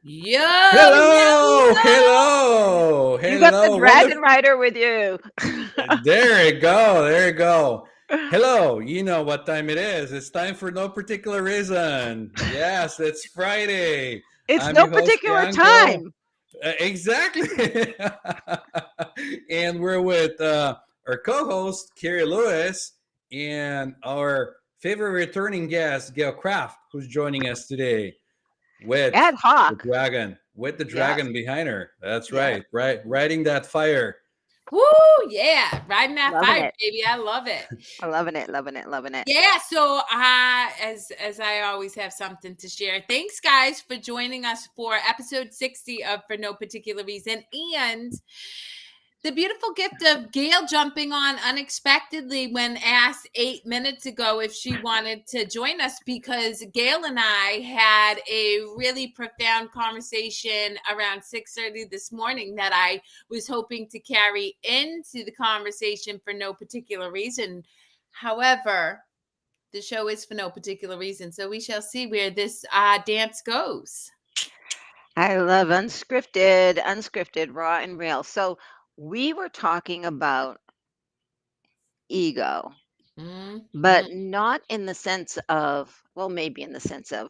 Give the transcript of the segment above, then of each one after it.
Yo, Hello, yo, hello, You got the hello. dragon rider with you. There you go. There you go. Hello. You know what time it is. It's time for no particular reason. Yes, it's Friday. It's I'm no your host, particular Yanko. time. Exactly. And we're with our co-host, Kerri Lewis, and our favorite returning guest, Gail Kraft, who's joining us today with Ad hoc. with the Yes. dragon behind her. That's Yes. right, right, riding that fire. woo, yeah, riding that Loving fire, it. baby. I love it. I'm loving it. Loving it. Loving it. Yeah, so as I always have something to share. Thanks, guys, for joining us for episode 60 of For No Particular Reason, and the beautiful gift of Gail jumping on unexpectedly when asked 8 minutes ago if she wanted to join us, because Gail and I had a really profound conversation around 6:30 this morning that I was hoping to carry into the conversation for no particular reason. However, the show is for no particular reason, so we shall see where this dance goes. I love unscripted, raw and real. So we were talking about ego, Mm-hmm. but not in the sense of, well, maybe in the sense of,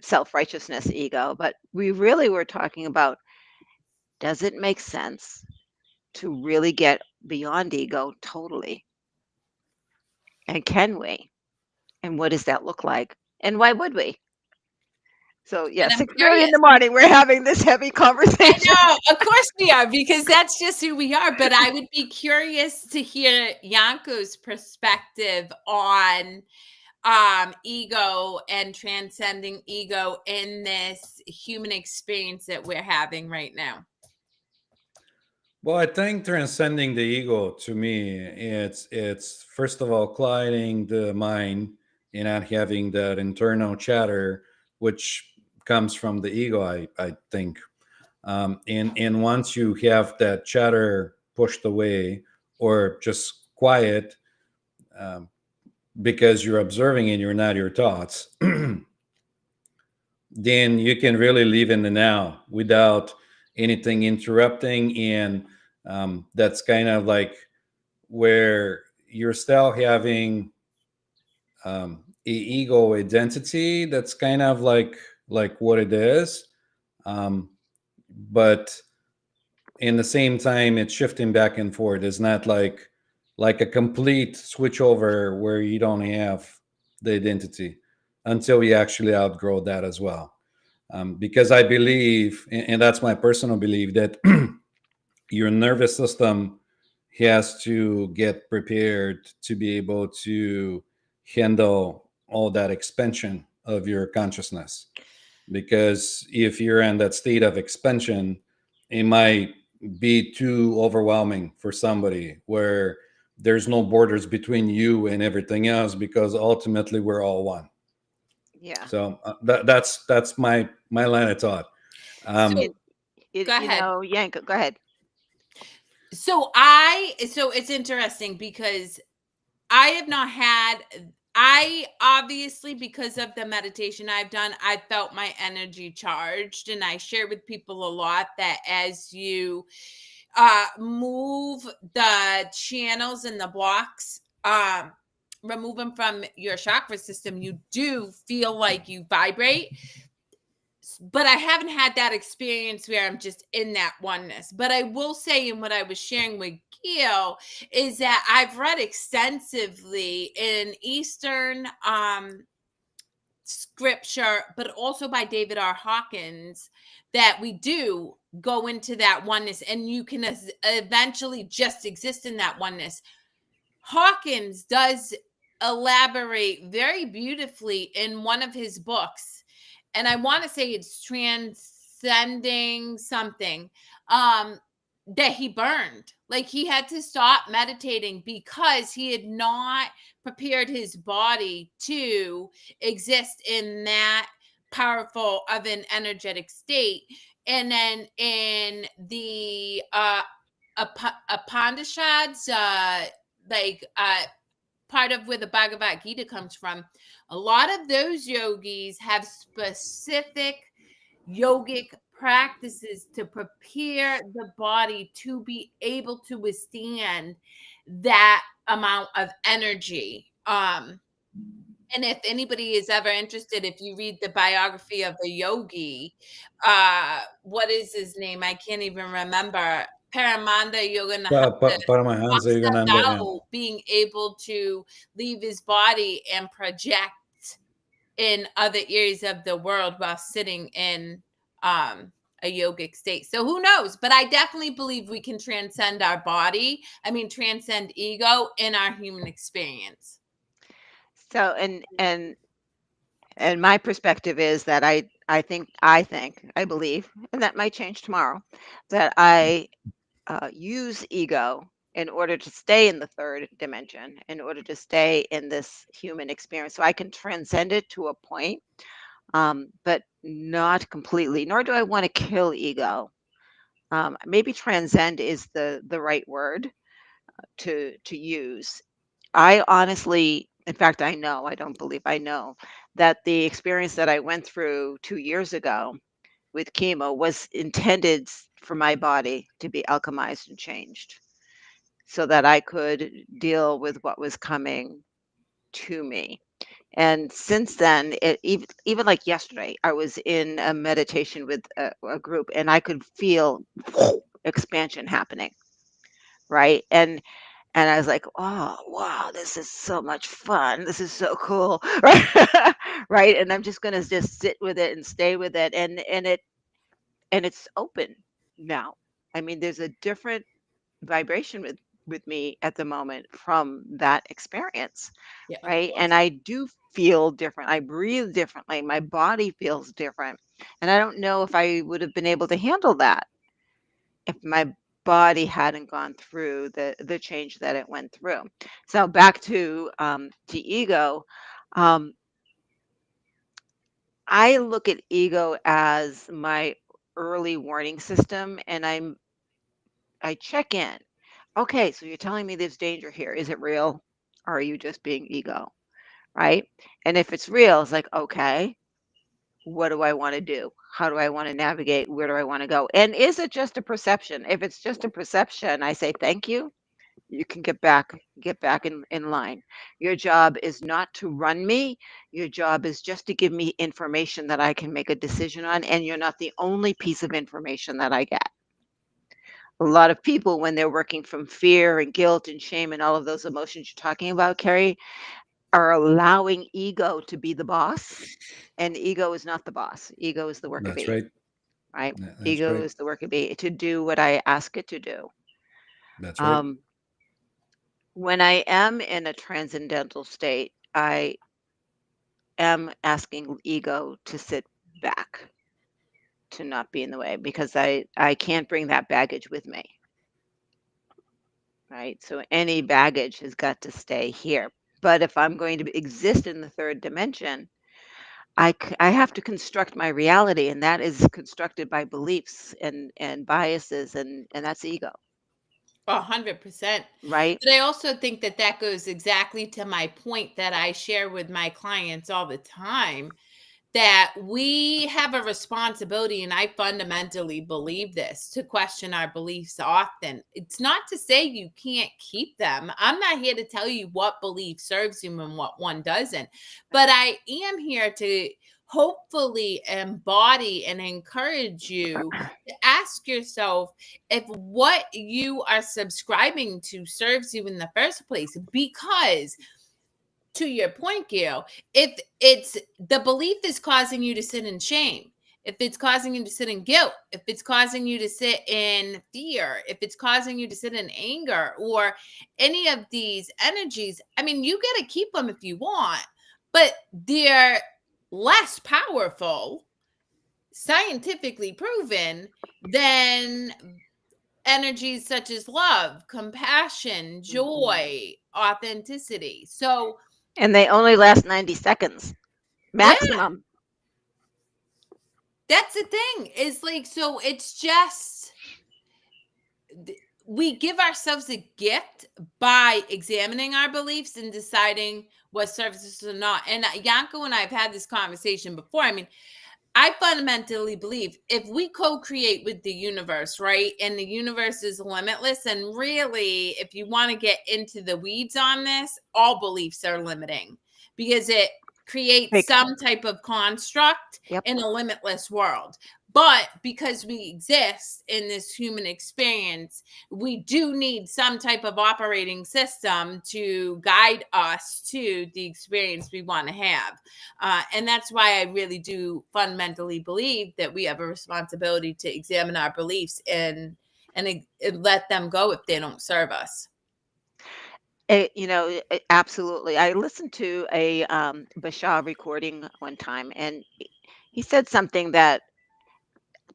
self-righteousness ego, but we really were talking about, does it make sense to really get beyond ego totally? And can we? And what does that look like? And why would we? So yeah, And I'm 6:30 in curious. the morning, we're having this heavy I conversation. know, of course we are, because that's just who we are. But I would be curious to hear Yanko's perspective on ego and transcending ego in this human experience that we're having right now. Well, I think transcending the ego to me, it's first of all quieting the mind and not having that internal chatter, which comes from the ego. I think, and once you have that chatter pushed away or just quiet, um, because you're observing and you're not your thoughts, then you can really live in the now without anything interrupting. And that's kind of like where you're still having a ego identity. That's kind of like what it is, um, but in the same time, it's shifting back and forth. It's not like a complete switch over where you don't have the identity until you actually outgrow that as well. Because I believe, and that's my personal belief, that your nervous system has to get prepared to be able to handle all that expansion of your consciousness. Because if you're in that state of expansion, it might be too overwhelming for somebody where there's no borders between you and everything else, because ultimately we're all one. Yeah. So that's my line of thought. So Um, It, it go ahead. Yanko, go ahead. So it's interesting because I have not had, I obviously, because of the meditation I've done, I felt my energy charged. And I share with people a lot that as you move the channels and the blocks, remove them from your chakra system, you do feel like you vibrate. But I haven't had that experience where I'm just in that oneness. But I will say, in what I was sharing with Gail, is that I've read extensively in Eastern scripture, but also by David R. Hawkins, that we do go into that oneness and you can eventually just exist in that oneness. Hawkins does elaborate very beautifully in one of his books, and I want to say it's Transcending something, that he burned. Like, he had to stop meditating because he had not prepared his body to exist in that powerful of an energetic state. And then in the Upanishads, like part of where the Bhagavad Gita comes from, a lot of those yogis have specific yogic practices to prepare the body to be able to withstand that amount of energy. And if anybody is ever interested, if you read the biography of a yogi, what is his name? I can't even remember. Paramanda Yogananda Paramahansa talks Yogananda, yeah. about being able to leave his body and project in other areas of the world while sitting in a yogic state. So who knows? But I definitely believe we can transcend our body. I mean, transcend ego in our human experience. So and my perspective is that I believe, and that might change tomorrow, that I use ego in order to stay in the third dimension, in order to stay in this human experience. So I can transcend it to a point, but not completely, nor do I want to kill ego. Maybe transcend is the right word to use. I honestly, in fact, I know, I don't believe, I know that the experience that I went through 2 years ago with chemo was intended for my body to be alchemized and changed so that I could deal with what was coming to me. And since then, even like yesterday, I was in a meditation with a group and I could feel expansion happening, right? And I was like, "Oh, wow, this is so much fun. This is so cool." Right? Right? And I'm just gonna just sit with it and stay with it, and it's open now. I mean, there's a different vibration with me at the moment from that experience, Yeah, of right? And course. I do feel different. I breathe differently. My body feels different. And I don't know if I would have been able to handle that if my body hadn't gone through the change that it went through. So back to ego, um, I look at ego as my early warning system, and I check in. Okay, so you're telling me there's danger here. Is it real? Or are you just being ego? Right? And if it's real, it's like, okay, what do I want to do? How do I want to navigate? Where do I want to go? And is it just a perception? If it's just a perception, I say thank you. You can get back in line. Your job is not to run me. Your job is just to give me information that I can make a decision on. And you're not the only piece of information that I get. A lot of people, when they're working from fear and guilt and shame and all of those emotions you're talking about, Kerri, are allowing ego to be the boss. And ego is not the boss. Ego is the worker That's bee, right. right? That's Ego right. is the worker bee to do what I ask it to do. That's right. Um, when I am in a transcendental state, I am asking ego to sit back, to not be in the way, because I can't bring that baggage with me, right? So any baggage has got to stay here. But if I'm going to exist in the third dimension, I have to construct my reality, and that is constructed by beliefs and biases, and that's ego, 100%. right? But I also think that that goes exactly to my point that I share with my clients all the time, that we have a responsibility, and I fundamentally believe this, to question our beliefs often. It's not to say you can't keep them. I'm not here to tell you what belief serves you and what one doesn't, but I am here to hopefully embody and encourage you to ask yourself if what you are subscribing to serves you in the first place. Because to your point, Gail, if it's the belief is causing you to sit in shame, if it's causing you to sit in guilt, if it's causing you to sit in fear, if it's causing you to sit in anger or any of these energies, I mean, you get to keep them if you want, but they're less powerful, scientifically proven, than energies such as love, compassion, Mhm. joy, authenticity. So, And they only last 90 seconds yeah, maximum. that's the thing. Is like, so it's just we give ourselves a gift by examining our beliefs and deciding what serves us or not. And Yanko and I have had this conversation before. I mean, I fundamentally believe if we co-create with the universe, right, and the universe is limitless, and really, if you want to get into the weeds on this, all beliefs are limiting because it creates some type of construct in a limitless world. But because we exist in this human experience, we do need some type of operating system to guide us to the experience we want to have. And that's why I really do fundamentally believe that we have a responsibility to examine our beliefs and let them go if they don't serve us. Absolutely. I listened to a Bashar recording one time, and he said something that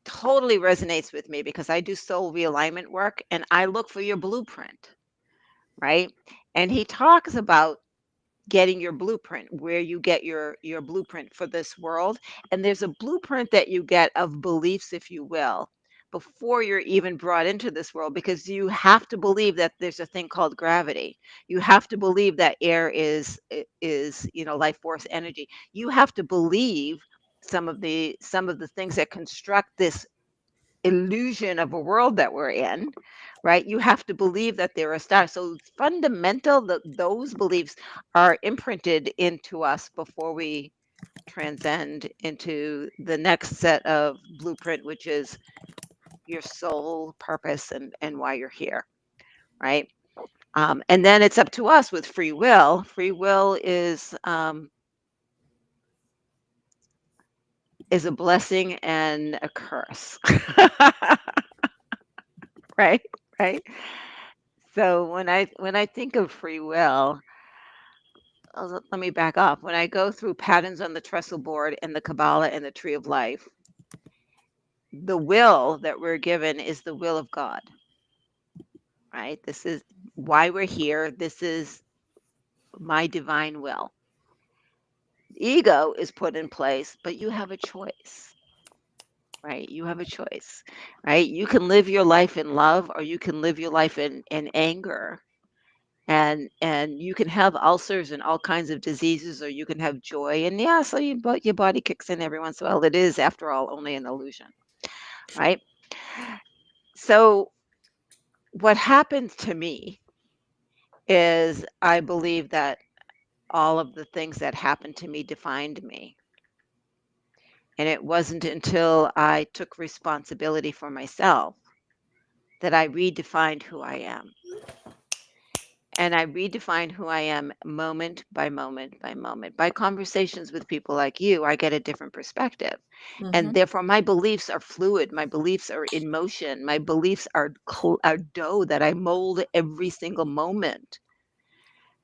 totally resonates with me because I do soul realignment work and I look for your blueprint, right? And he talks about getting your blueprint, where you get your blueprint for this world. And there's a blueprint that you get of beliefs, if you will, before you're even brought into this world, because you have to believe that there's a thing called gravity. You have to believe that air is life force energy. You have to believe some of the things that construct this illusion of a world that we're in, right? You have to believe that there are stars. So fundamental, those beliefs are imprinted into us before we transcend into the next set of blueprint, which is your soul purpose and why you're here, right? And then it's up to us with free will. Free will is a blessing and a curse. Right? Right? So when I think of free will, let me back up. When I go through patterns on the trestle board and the Kabbalah and the tree of life, the will that we're given is the will of God, right? This is why we're here. This is my divine will. Ego is put in place, but you have a choice, right? You have a choice, right? You can live your life in love or you can live your life in anger. And you can have ulcers and all kinds of diseases, or you can have joy. And yeah, so your body kicks in every once in a while. It is, after all, only an illusion, right? So what happened to me is I believe that all of the things that happened to me defined me. And it wasn't until I took responsibility for myself that I redefined who I am. And I redefine who I am moment by moment by moment. By conversations with people like you, I get a different perspective. And therefore, my beliefs are fluid. My beliefs are in motion. My beliefs are dough that I mold every single moment.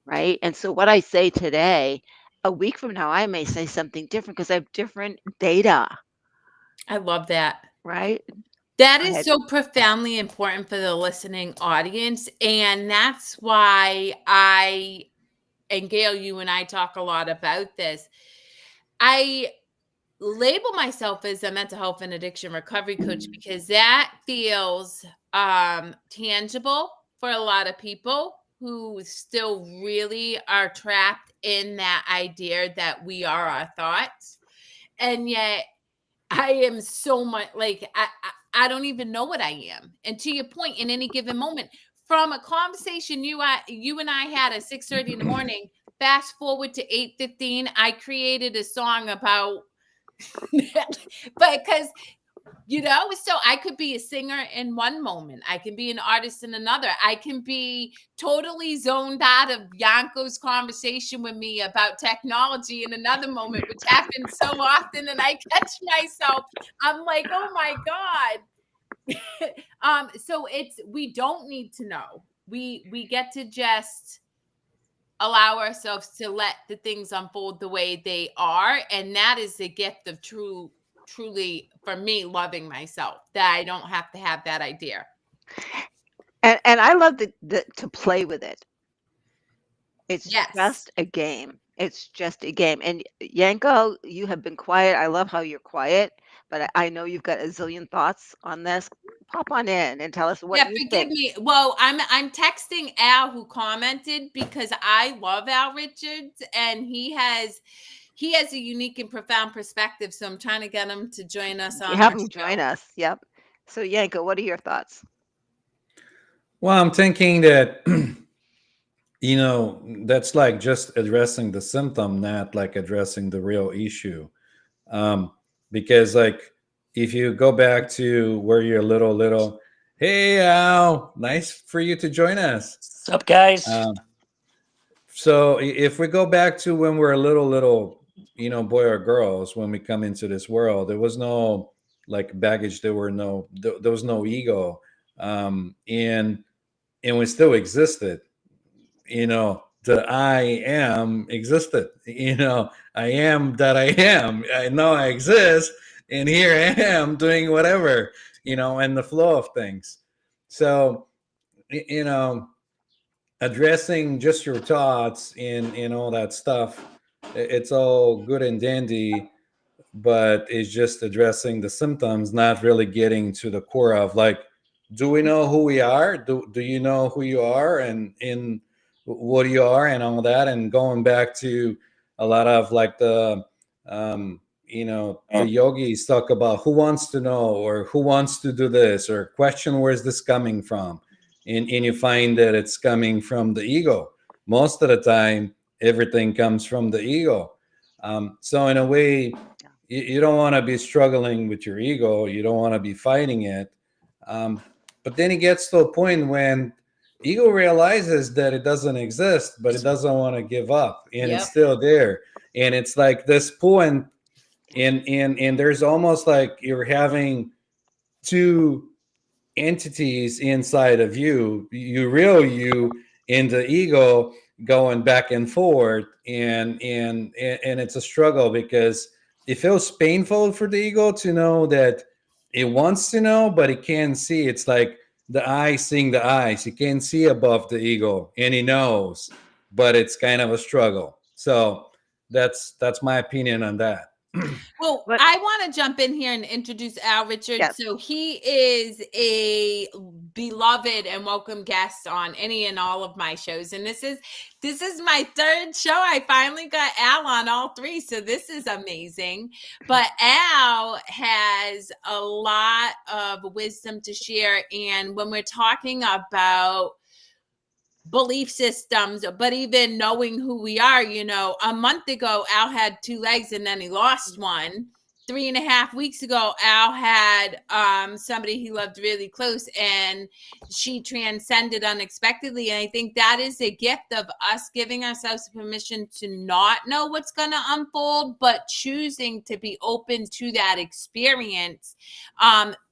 Right. And so, what I say today, a week from now, I may say something different because I have different data. I love that. Right. That Go is ahead. so profoundly important for the listening audience. And that's why and Gail, you and I talk a lot about this. I label myself as a mental health and addiction recovery coach because that feels tangible for a lot of people who still really are trapped in that idea that we are our thoughts. And yet I am so much like I don't even know what I am. And to your point, in any given moment, from a conversation you and I had at 6:30 in the morning, fast forward to 8:15, I created a song about but because so I could be a singer in one moment. I can be an artist in another. I can be totally zoned out of Yanko's conversation with me about technology in another moment, which happens so often. And I catch myself, I'm like, oh my God. So we don't need to know. We get to just allow ourselves to let the things unfold the way they are. And that is the gift of truly, for me, loving myself, that I don't have to have that idea. And I love to play with it. It's Yes. just a game. It's just a game. And Yanko, you have been quiet. I love how you're quiet, but I know you've got a zillion thoughts on this. Pop on in and tell us what Yeah, you forgive think. me. Well, I'm texting Al, who commented, because I love Al Richards, and he has he has a unique and profound perspective. So I'm trying to get him to join us on Have our them join show. us. Yep. So Yanko, what are your thoughts? Well, I'm thinking that that's like just addressing the symptom, not like addressing the real issue. um, because like if you go back to where you're little, hey Al, nice for you to join us. What's up, guys? um, so if we go back to when we're a little boy or girls, when we come into this world, there was no like baggage, there was no ego. And we still existed. The I am existed. I am that I am. I know I exist, and here I am doing whatever, and the flow of things. So, you know, addressing just your thoughts and all that stuff, it's all good and dandy, but it's just addressing the symptoms, not really getting to the core of like, do we know who we are? Do you know who you are and in what you are and all that? And going back to a lot of like the yogis talk about who wants to know or who wants to do this or question where's this coming from, and you find that it's coming from the ego. Most of the time, everything comes from the ego. So in a way, you don't want to be struggling with your ego. You don't want to be fighting it. But then it gets to a point when ego realizes that it doesn't exist, but it doesn't want to give up, and Yep. it's still there. And it's like this point, and there's almost like you're having two entities inside of you real you and the ego going back and forth, and it's a struggle because it feels painful for the ego to know that it wants to know but it can't see. It's like the eye seeing the eyes. You can't see above the ego, and he knows, but it's kind of a struggle. So that's my opinion on that. Well, What? I want to jump in here and introduce Al Richard. Yes. So he is a beloved and welcome guest on any and all of my shows. And this is my third show. I finally got Al on all three. So this is amazing. But Al has a lot of wisdom to share. And when we're talking about belief systems, but even knowing who we are, a month ago, Al had 2 legs and then he lost one. 3.5 weeks ago, Al had somebody he loved really close and she transcended unexpectedly. And I think that is a gift of us giving ourselves permission to not know what's going to unfold, but choosing to be open to that experience.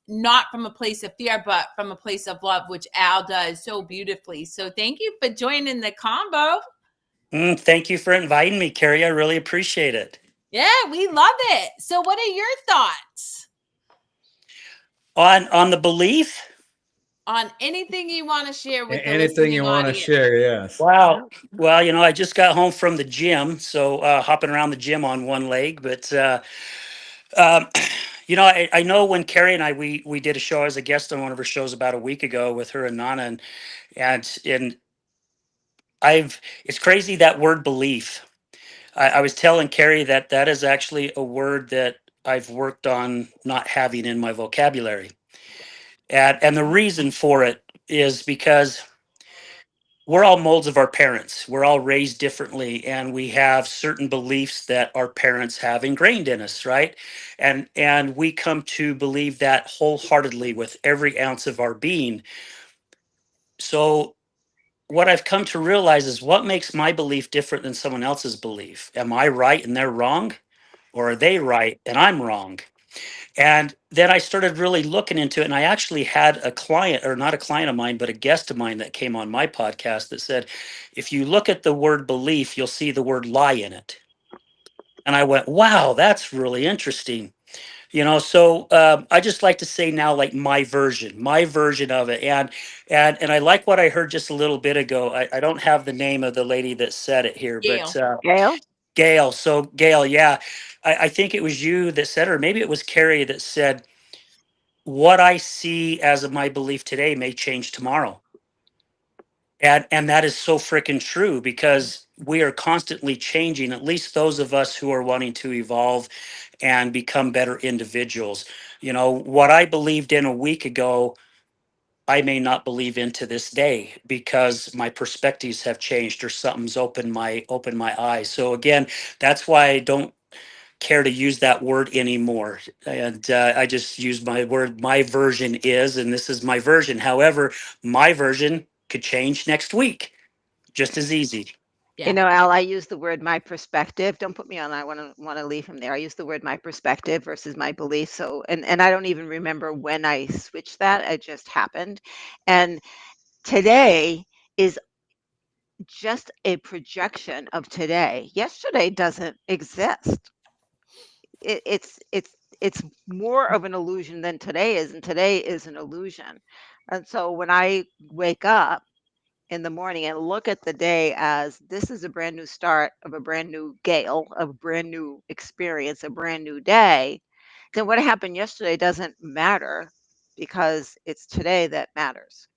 Not from a place of fear, but from a place of love, which Al does so beautifully. So thank you for joining the combo. Thank you for inviting me, Kerri. I really appreciate it. Yeah, we love it. So what are your thoughts On the belief? on anything you want to share with the Anything you listening want to audience? share? Yes. Wow. Well, I just got home from the gym, so hopping around the gym on one leg. But um, I know when Kerri and I we did a show as a guest on one of her shows about a week ago with her and Nana, and it's crazy that word belief. I was telling Kerri that is actually a word that I've worked on not having in my vocabulary. And the reason for it is because we're all molds of our parents. We're all raised differently, and we have certain beliefs that our parents have ingrained in us, right? And we come to believe that wholeheartedly with every ounce of our being. So what I've come to realize is what makes my belief different than someone else's belief. Am I right and they're wrong? Or are they right and I'm wrong? And then I started really looking into it. And I actually had a client, or not a client of mine, but a guest of mine that came on my podcast that said, if you look at the word belief, you'll see the word lie in it. And I went, wow, that's really interesting. So I just like to say now, like my version of it. And I like what I heard just a little bit ago. I don't have the name of the lady that said it here, Gail. but Gail? Gail. So Gail, yeah, I think it was you that said, or maybe it was Kerri that said, what I see as of my belief today may change tomorrow. And that is so freaking true because we are constantly changing, at least those of us who are wanting to evolve and become better individuals. You know, what I believed in a week ago, I may not believe in to this day because my perspectives have changed or something's opened my eyes. So again, that's why I don't care to use that word anymore. And I just use my word, my version is, and this is my version. However, my version could change next week just as easy. You Yeah. know, Al, I use the word my perspective. Don't put me on. I want to leave him there. I use the word my perspective versus my belief. So, and I don't even remember when I switched that. It just happened. And today is just a projection of today. Yesterday doesn't exist. It's more of an illusion than today is, and today is an illusion. And so when I wake up in the morning and look at the day as this is a brand new start of a brand new Gail, of a brand new experience, a brand new day, then what happened yesterday doesn't matter because it's today that matters,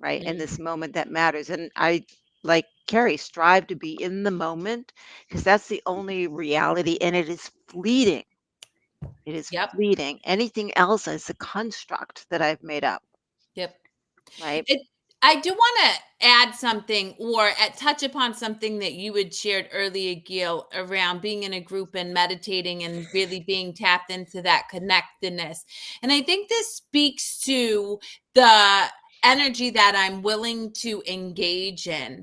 right? And Mm. this moment that matters. And I, like Kerri, strive to be in the moment because that's the only reality and it is fleeting. It is Yep. fleeting. Anything else is a construct that I've made up, Yep. right? It, I do want to add something or touch upon something that you had shared earlier, Gail, around being in a group and meditating and really being tapped into that connectedness. And I think this speaks to the energy that I'm willing to engage in.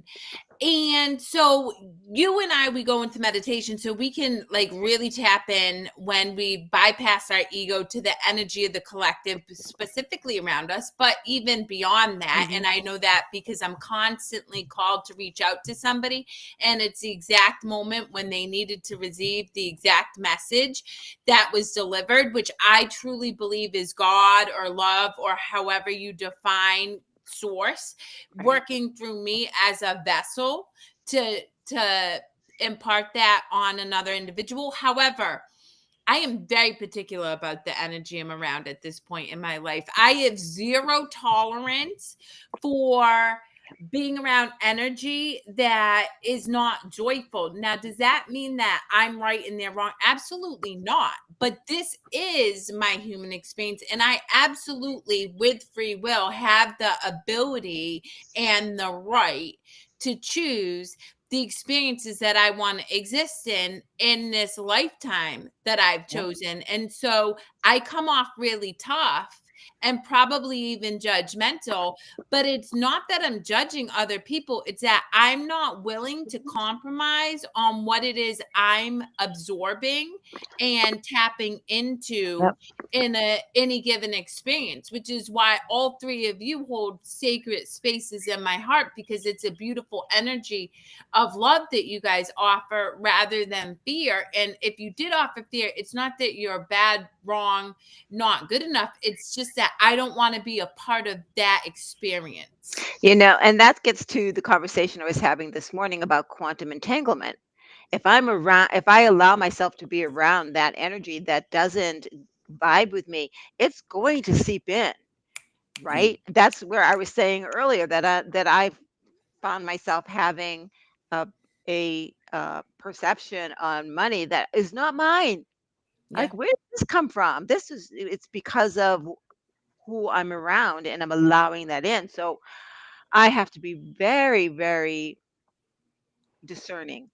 And so you and I, we go into meditation so we can like really tap in when we bypass our ego to the energy of the collective, specifically around us, but even beyond that. Mhm. And I know that because I'm constantly called to reach out to somebody, and it's the exact moment when they needed to receive the exact message that was delivered, which I truly believe is God or love or however you define source Right. working through me as a vessel to impart that on another individual. However, I am very particular about the energy I'm around at this point in my life. I have zero tolerance for being around energy that is not joyful. Now, does that mean that I'm right and they're wrong? Absolutely not. But this is my human experience. And I absolutely, with free will, have the ability and the right to choose the experiences that I want to exist in this lifetime that I've Yep. chosen. And so I come off really tough and probably even judgmental, but it's not that I'm judging other people. It's that I'm not willing to compromise on what it is I'm absorbing and tapping into Yep. in any given experience, which is why all three of you hold sacred spaces in my heart, because it's a beautiful energy of love that you guys offer rather than fear. And if you did offer fear, it's not that you're bad, wrong, not good enough. It's just that I don't want to be a part of that experience. You know, and that gets to the conversation I was having this morning about quantum entanglement. If I allow myself to be around that energy that doesn't vibe with me, it's going to seep in, right? That's where I was saying earlier that I found myself having a perception on money that is not mine. Yeah. Like, where did this come from? It's because of who I'm around and I'm allowing that in. So I have to be very, very discerning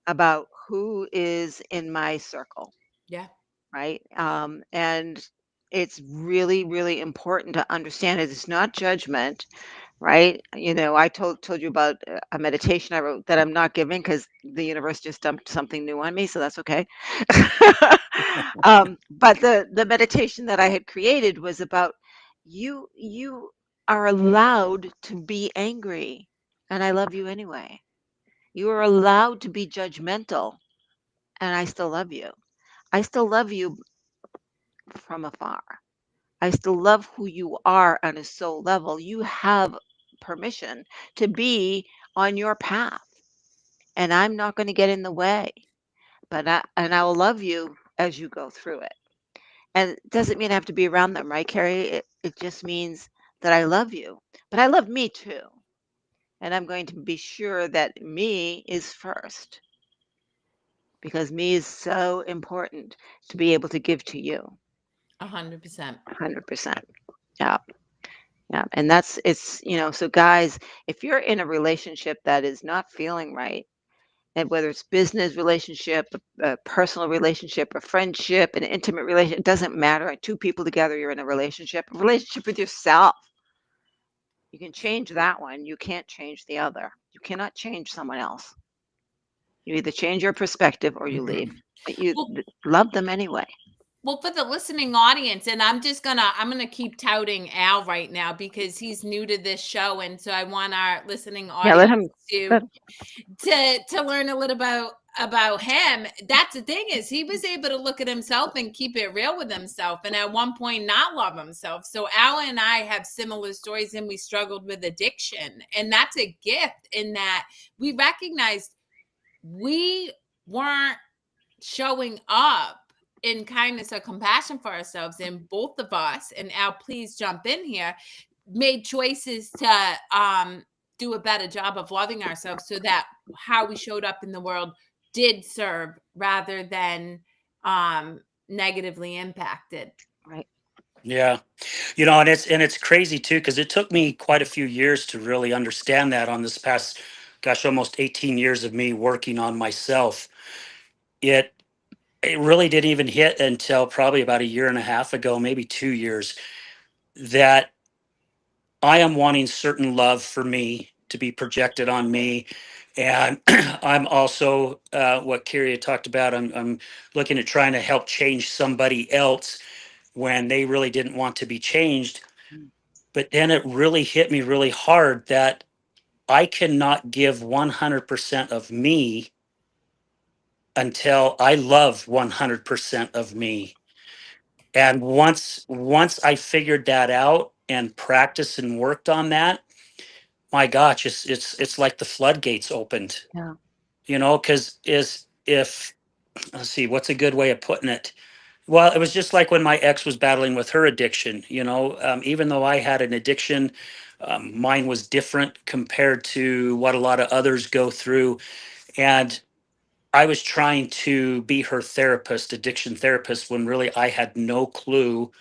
about who is in my circle, Yeah. right? And it's really, really important to understand it. It's not judgment, right? You know, I told you about a meditation I wrote that I'm not giving because the universe just dumped something new on me, so that's okay. But the meditation that I had created was about you are allowed to be angry, and I love you anyway. You are allowed to be judgmental, and I still love you. I still love you from afar. I still love who you are on a soul level. You have permission to be on your path, and I'm not going to get in the way. I will love you as you go through it. And it doesn't mean I have to be around them, right, Kerri? It just means that I love you, but I love me too. And I'm going to be sure that me is first, because me is so important to be able to give to you. 100%. 100%. Yeah. Yeah. And it's, so guys, if you're in a relationship that is not feeling right, and whether it's business relationship, a personal relationship, a friendship, an intimate relationship, it doesn't matter. Two people together, you're in a relationship with yourself. You can change that one. You can't change the other. You cannot change someone else. You either change your perspective or you leave. But you Well, love them anyway. Well, for the listening audience, and I'm gonna keep touting Al right now because he's new to this show, and so I want our listening Yeah, let audience him. to learn a little about him. That's the thing, is he was able to look at himself and keep it real with himself, and at one point not love himself. So Al and I have similar stories, and we struggled with addiction, and that's a gift in that we recognized we weren't showing up in kindness or compassion for ourselves, and both of us, and Al, please jump in here, made choices to do a better job of loving ourselves, so that how we showed up in the world did serve rather than negatively impacted. Right. Yeah. And it's crazy too, because it took me quite a few years to really understand that on this past, gosh, almost 18 years of me working on myself. It really didn't even hit until probably about a year and a half ago, maybe 2 years, that I am wanting certain love for me to be projected on me. And I'm also, what Kerri had talked about, I'm looking at trying to help change somebody else when they really didn't want to be changed. But then it really hit me really hard that I cannot give 100% of me until I love 100% of me. And once I figured that out and practiced and worked on that, my gosh, it's like the floodgates opened. Yeah. Because is if let's see, what's a good way of putting it? Well, it was just like when my ex was battling with her addiction. Even though I had an addiction, mine was different compared to what a lot of others go through, and I was trying to be her therapist, addiction therapist, when really I had no clue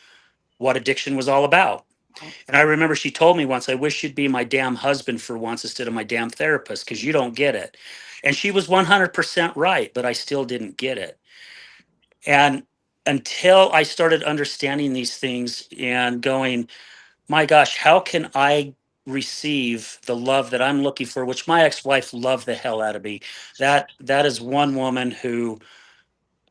what addiction was all about. Right. And I remember she told me once, I wish you'd be my damn husband for once instead of my damn therapist, because you don't get it. And she was 100% right, but I still didn't get it. And until I started understanding these things and going, my gosh, how can I receive the love that I'm looking for, which my ex-wife loved the hell out of me. That is one woman who,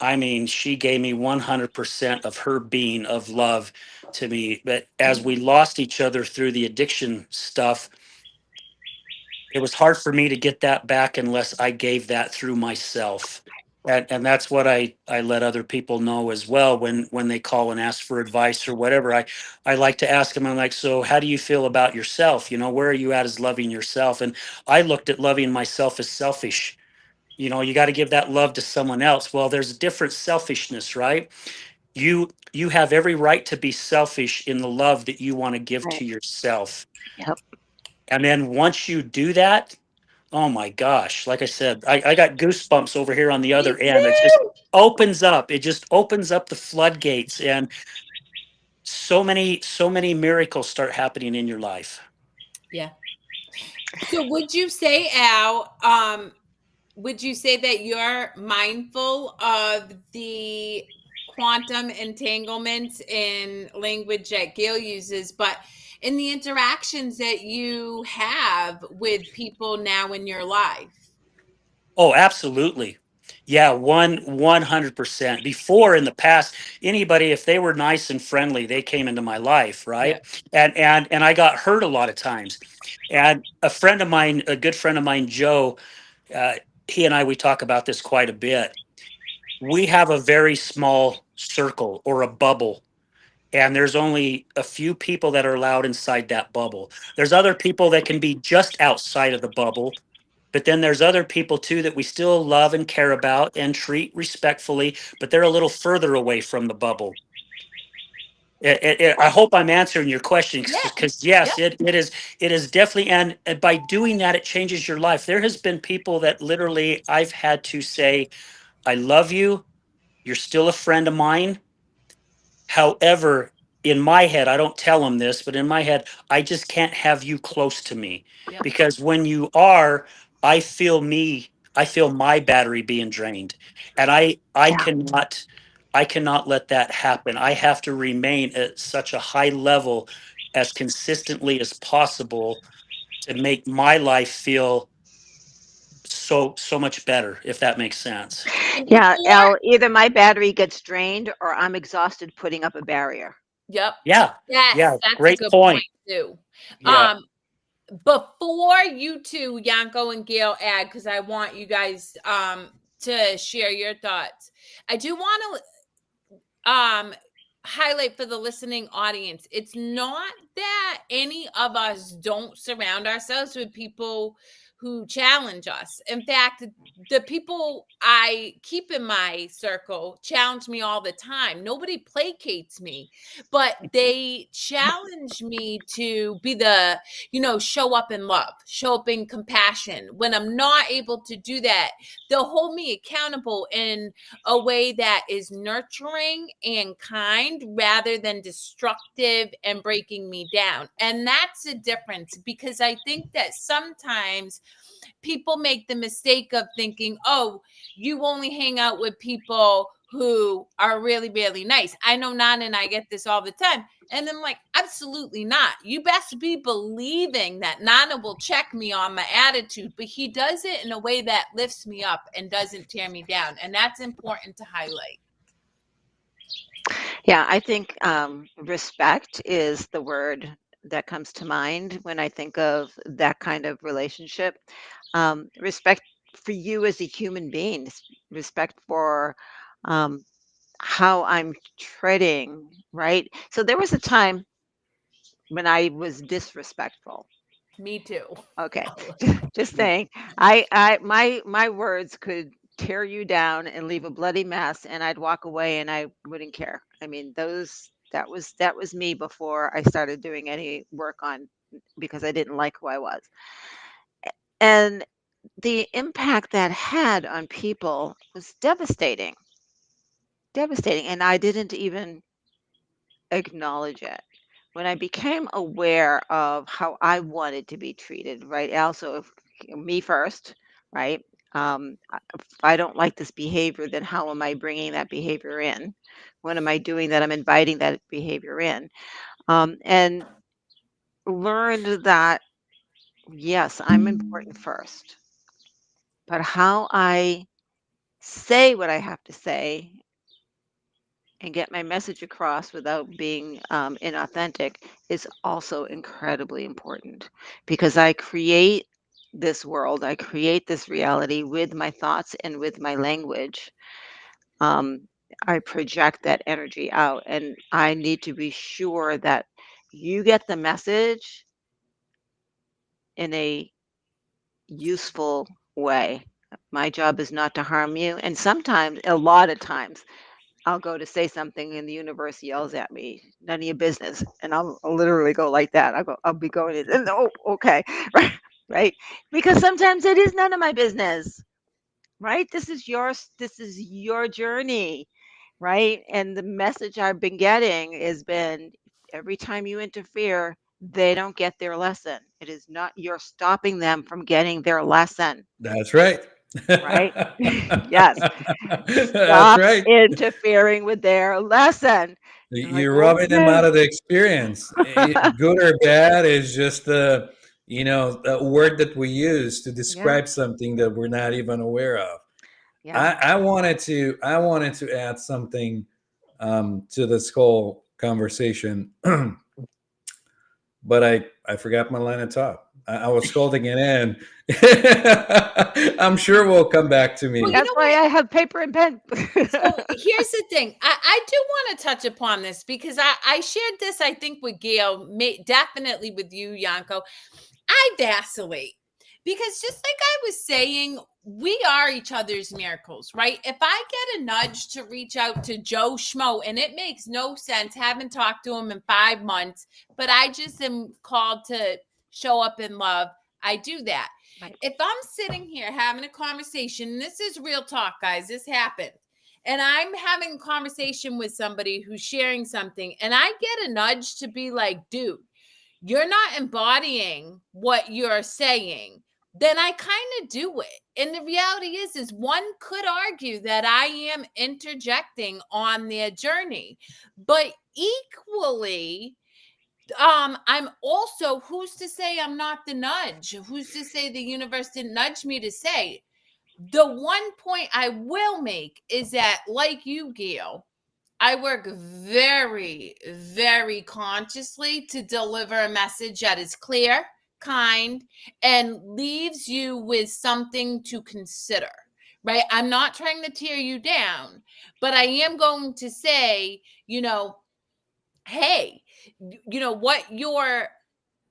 I mean, she gave me 100% of her being of love to me. But as we lost each other through the addiction stuff, it was hard for me to get that back unless I gave that through myself. And that's what I let other people know as well when they call and ask for advice or whatever. I like to ask them, I'm like, so how do you feel about yourself? Where are you at as loving yourself? And I looked at loving myself as selfish. You got to give that love to someone else. Well, there's a different selfishness, right? You have every right to be selfish in the love that you want to give Right. to yourself. Yep. And then once you do that, oh my gosh, like I said, I got goosebumps over here on the Me other end. It just too. opens up. It just opens up the floodgates, and so many miracles start happening in your life. Yeah. So would you say, Al, would you say that you're mindful of the quantum entanglements in language that Gail uses, but in the interactions that you have with people now in your life? Oh, absolutely. Yeah, 100%. Before, in the past, anybody, if they were nice and friendly, they came into my life, Yeah. right? And I got hurt a lot of times. And a friend of mine, a good friend of mine, Joe, uh, he and I, we talk about this quite a bit. We have a very small circle or a bubble, and there's only a few people that are allowed inside that bubble. There's other people that can be just outside of the bubble, but then there's other people too that we still love and care about and treat respectfully, but they're a little further away from the bubble. I hope I'm answering your question, Yeah. because yes, it is definitely, and by doing that, it changes your life. There has been people that literally I've had to say, I love you. You're still a friend of mine. However, in my head, I don't tell them this, but in my head, I just can't have you close to me, Yep. because when you are, I feel I feel my battery being drained, and Yeah. I cannot let that happen. I have to remain at such a high level as consistently as possible to make my life feel so much better, if that makes sense. And Yeah, before, Al, either my battery gets drained or I'm exhausted putting up a barrier. yep. Yeah, Yes, yeah, that's a great good point. point too. Yeah. Before you two, Yanko and Gail, add, because I want you guys to share your thoughts. I do want to highlight for the listening audience, it's not that any of us don't surround ourselves with people who challenge us. In fact, the people I keep in my circle challenge me all the time. Nobody placates me, but they challenge me to be the, show up in love, show up in compassion. When I'm not able to do that, they'll hold me accountable in a way that is nurturing and kind rather than destructive and breaking me down. And that's the difference, because I think that sometimes people make the mistake of thinking, oh, you only hang out with people who are really, really nice. I know Nana and I get this all the time. And I'm like, absolutely not. You best be believing that Nana will check me on my attitude, but he does it in a way that lifts me up and doesn't tear me down. And that's important to highlight. Yeah, I think respect is the word that comes to mind when I think of that kind of relationship. Respect for you as a human being, respect for um, how I'm treading, right? So there was a time when I was disrespectful. Me too. Okay, just saying. My words could tear you down and leave a bloody mess, and I'd walk away and I wouldn't care. I mean, that was me before I started doing any work on, because I didn't like who I was. And the impact that had on people was devastating. Devastating, and I didn't even acknowledge it. When I became aware of how I wanted to be treated, right? Also, if me first, right? If I don't like this behavior, then how am I bringing that behavior in? What am I doing that I'm inviting that behavior in? And learned that, yes, I'm important first, but how I say what I have to say and get my message across without being inauthentic is also incredibly important, because I create this world, I create this reality with my thoughts and with my language. Um, I project that energy out, and I need to be sure that you get the message in a useful way. My job is not to harm you. And sometimes, a lot of times, I'll go to say something and the universe yells at me, "None of your business." And I'll literally go like that. I'll be going, and, "Oh, okay." Right. Right. Because sometimes it is none of my business. Right. This is your journey. Right. And the message I've been getting has been, every time you interfere, they don't get their lesson. It is not, you're stopping them from getting their lesson. That's right. Right. Yes. That's Stop right. interfering with their lesson. I'm like, You're robbing them okay. out of the experience. Good or bad is just a word that we use to Yeah, describe something that we're not even aware of. yeah. I wanted to add something to this whole conversation, but I forgot my line of thought. I was holding it in. I'm sure will come back to Well, me. you That's know why what? I have paper and pen. So here's the thing. I do want to touch upon this, because I shared this, I think, with Gail, definitely with you, Yanko. I vacillate. Because just like I was saying, we are each other's miracles, right? If I get a nudge to reach out to Joe Schmo, and it makes no sense, haven't talked to him in 5 months, but I just am called to show up in love, I do that. Right. If I'm sitting here having a conversation, this is real talk, guys, this happened, and I'm having a conversation with somebody who's sharing something, and I get a nudge to be like, dude, you're not embodying what you're saying, then I kind of do it. And the reality is one could argue that I am interjecting on their journey, but equally, I'm also, who's to say I'm not the nudge? Who's to say the universe didn't nudge me to say? The one point I will make is that, like you, Gail, I work very, very consciously to deliver a message that is clear, kind, and leaves you with something to consider, right? I'm not trying to tear you down, but I am going to say, hey, what you're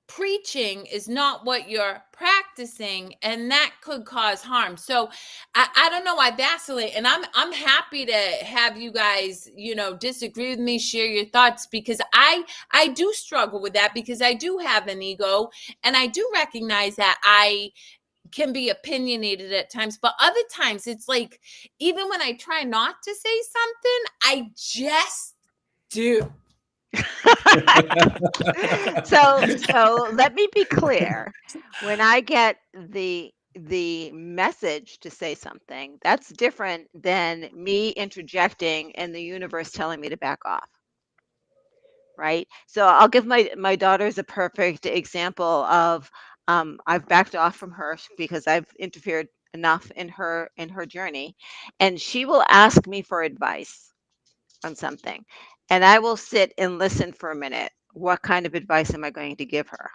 preaching is not what you're practicing, and that could cause harm. So I don't know, I vacillate, and I'm happy to have you guys disagree with me, share your thoughts, because I do struggle with that, because I do have an ego, and I do recognize that I can be opinionated at times, but other times it's like, even when I try not to say something, I just do. So let me be clear. When I get the message to say something, that's different than me interjecting and the universe telling me to back off. Right? So I'll give my daughters a perfect example of I've backed off from her because I've interfered enough in her journey, and she will ask me for advice on something, and I will sit and listen for a minute. What kind of advice am I going to give her?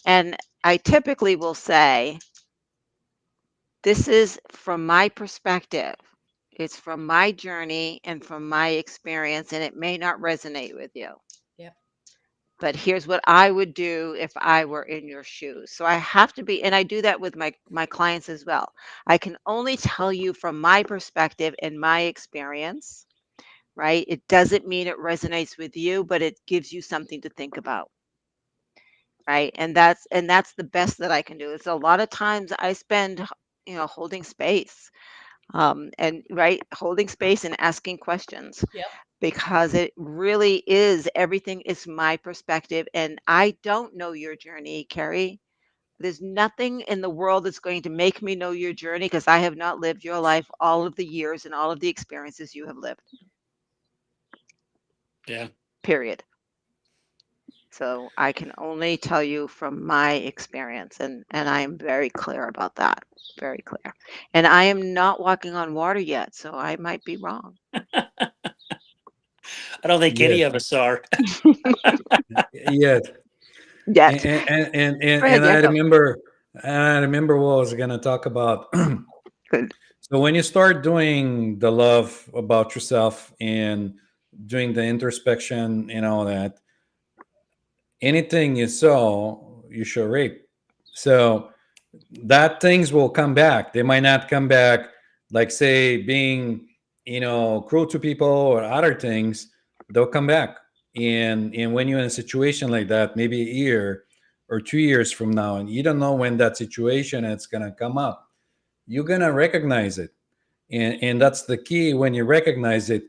And I typically will say, this is from my perspective. It's from my journey and from my experience, and it may not resonate with you. Yep. But here's what I would do if I were in your shoes. So I have to be, and I do that with my clients as well. I can only tell you from my perspective and my experience, right? It doesn't mean it resonates with you, but it gives you something to think about. Right. And that's the best that I can do. It's a lot of times I spend, holding space. And right, holding space and asking questions. Yep. Because it really is, everything is my perspective, and I don't know your journey, Kerri. There's nothing in the world that's going to make me know your journey, because I have not lived your life all of the years and all of the experiences you have lived. Yeah. Period. So I can only tell you from my experience, and I am very clear about that. Very clear. And I am not walking on water yet, so I might be wrong. I don't think any Yes. of us are. Yes. Yet. And Go ahead, I Yanko. remember what I was gonna talk about. Good. So when you start doing the love about yourself and doing the introspection and all that, anything you sow, you shall reap. So that things will come back. They might not come back, like say being, cruel to people or other things. They'll come back. And when you're in a situation like that, maybe a year or 2 years from now, and you don't know when that situation is gonna come up, you're gonna recognize it. And that's the key, when you recognize it,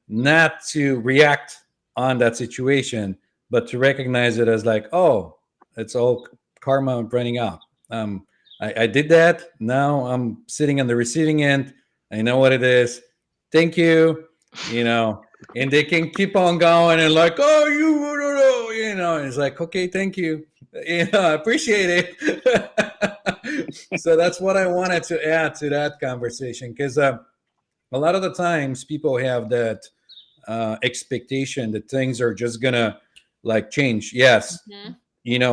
not to react on that situation, but to recognize it as like, oh, it's all karma running out. I did that. Now I'm sitting on the receiving end. I know what it is. Thank you. And they can keep on going and like, oh, it's like, okay, thank you. I appreciate it. So that's what I wanted to add to that conversation, because a lot of the times people have that expectation that things are just gonna like change. Yes. Mm-hmm.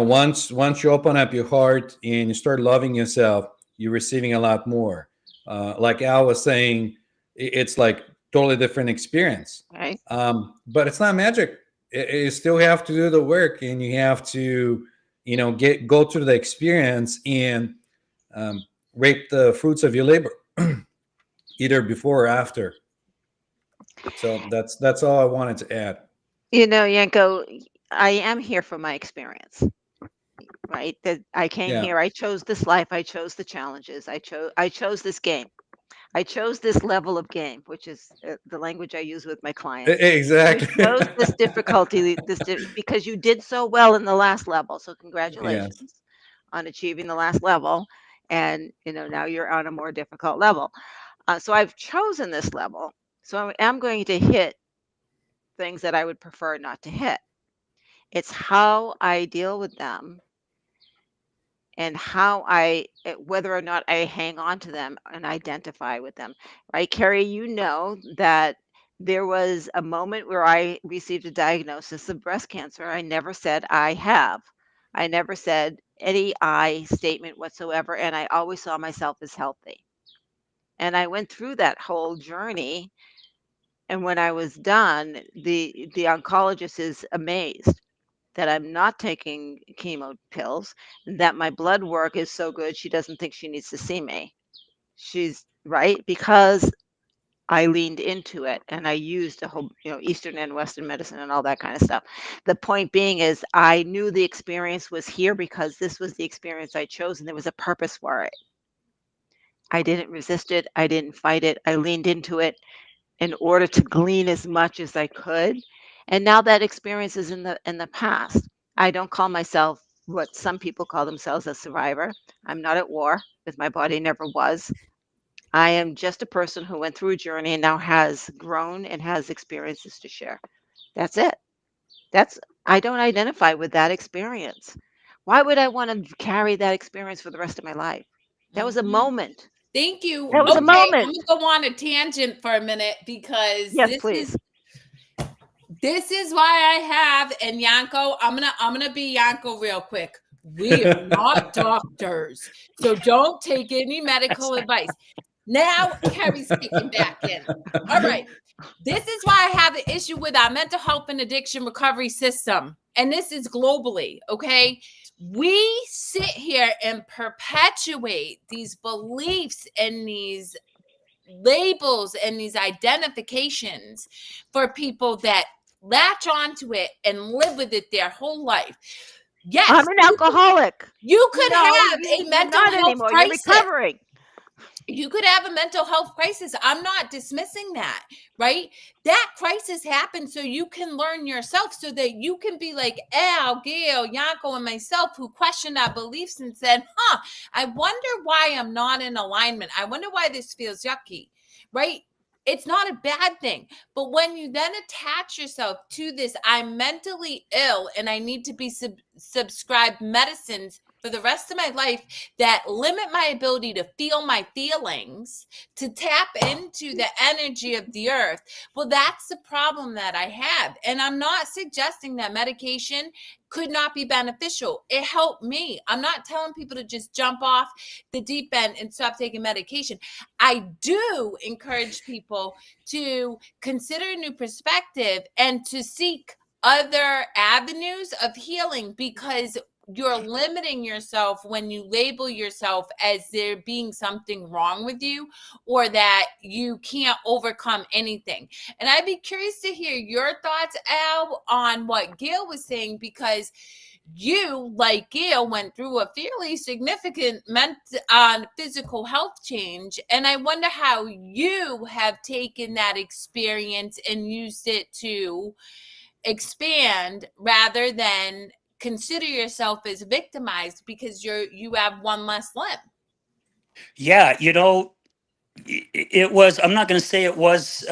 Once you open up your heart and you start loving yourself, you're receiving a lot more. Like Al was saying, it's like totally different experience. Right. But it's not magic. You still have to do the work, and you have to, go through the experience. And reap the fruits of your labor, either before or after. So that's all I wanted to add. Yanko, I am here for my experience, right? That I came Yeah. here, I chose this life, I chose the challenges, I chose this game. I chose this level of game, which is the language I use with my clients. You Exactly. chose this difficulty, because you did so well in the last level. So Yes. congratulations on achieving the last level, and now you're on a more difficult level. So I've chosen this level. So I am going to hit things that I would prefer not to hit. It's how I deal with them and how whether or not I hang on to them and identify with them, right? Kerri, you know that there was a moment where I received a diagnosis of breast cancer. I never said I have. I never said any I statement whatsoever, and I always saw myself as healthy. And I went through that whole journey, and when I was done, the oncologist is amazed that I'm not taking chemo pills, that my blood work is so good, she doesn't think she needs to see me. She's right, because I leaned into it and I used a whole, Eastern and Western medicine and all that kind of stuff. The point being is I knew the experience was here because this was the experience I chose and there was a purpose for it. I didn't resist it. I didn't fight it. I leaned into it in order to glean as much as I could. And now that experience is in the past. I don't call myself what some people call themselves, a survivor. I'm not at war with my body, never was. I am just a person who went through a journey and now has grown and has experiences to share. That's it. That's I don't identify with that experience. Why would I want to carry that experience for the rest of my life? That was a Mhm. moment. Thank you. That was a Okay, I'm moment. gonna go on a tangent for a minute because Yes, please. this is why I have, and Yanko, I'm gonna be Yanko real quick. We are not doctors, so don't take any medical advice. Now Kerri's kicking back in. All right. This is why I have an issue with our mental health and addiction recovery system. And this is globally, okay? We sit here and perpetuate these beliefs and these labels and these identifications for people that latch onto it and live with it their whole life. Yes, I'm an alcoholic. you could No, have a you're mental not health anymore. You're crisis. recovering. You could have a mental health crisis. I'm not dismissing that, right? That crisis happens so you can learn yourself, so that you can be like Al, Gail, Yanko, and myself, who questioned our beliefs and said, I wonder why I'm not in alignment. I wonder why this feels yucky, right? It's not a bad thing. But when you then attach yourself to this, I'm mentally ill and I need to be subscribed medicines for the rest of my life that limit my ability to feel my feelings, to tap into the energy of the earth. Well, that's the problem that I have. And I'm not suggesting that medication could not be beneficial. It helped me. I'm not telling people to just jump off the deep end and stop taking medication. I do encourage people to consider a new perspective and to seek other avenues of healing, because you're limiting yourself when you label yourself as there being something wrong with you or that you can't overcome anything. And I'd be curious to hear your thoughts, Al, on what Gail was saying, because you, like Gail, went through a fairly significant physical health change. And I wonder how you have taken that experience and used it to expand rather than consider yourself as victimized because you have one less limb. Yeah, it was, I'm not going to say it was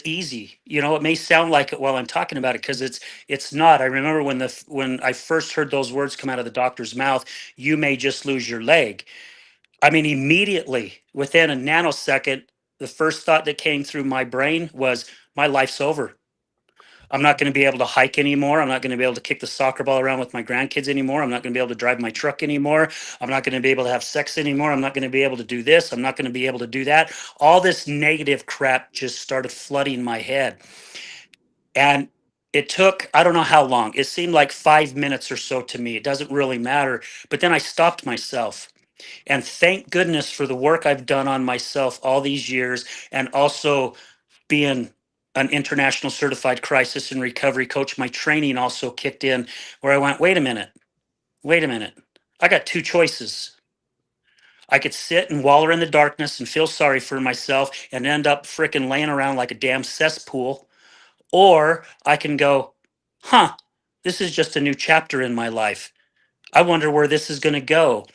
easy. It may sound like it while I'm talking about it, because it's not. I remember when I first heard those words come out of the doctor's mouth, you may just lose your leg. I mean, immediately within a nanosecond, the first thought that came through my brain was, my life's over. I'm not going to be able to hike anymore. I'm not going to be able to kick the soccer ball around with my grandkids anymore. I'm not going to be able to drive my truck anymore. I'm not going to be able to have sex anymore. I'm not going to be able to do this. I'm not going to be able to do that. All this negative crap just started flooding my head. And it took, I don't know how long. It seemed like 5 minutes or so to me. It doesn't really matter. But then I stopped myself And thank goodness for the work I've done on myself all these years, and also being an international certified crisis and recovery coach. My training also kicked in where I went, wait a minute. I got two choices. I could sit and waller in the darkness and feel sorry for myself and end up frickin' laying around like a damn cesspool. Or I can go, huh, this is just a new chapter in my life. I wonder where this is going to go.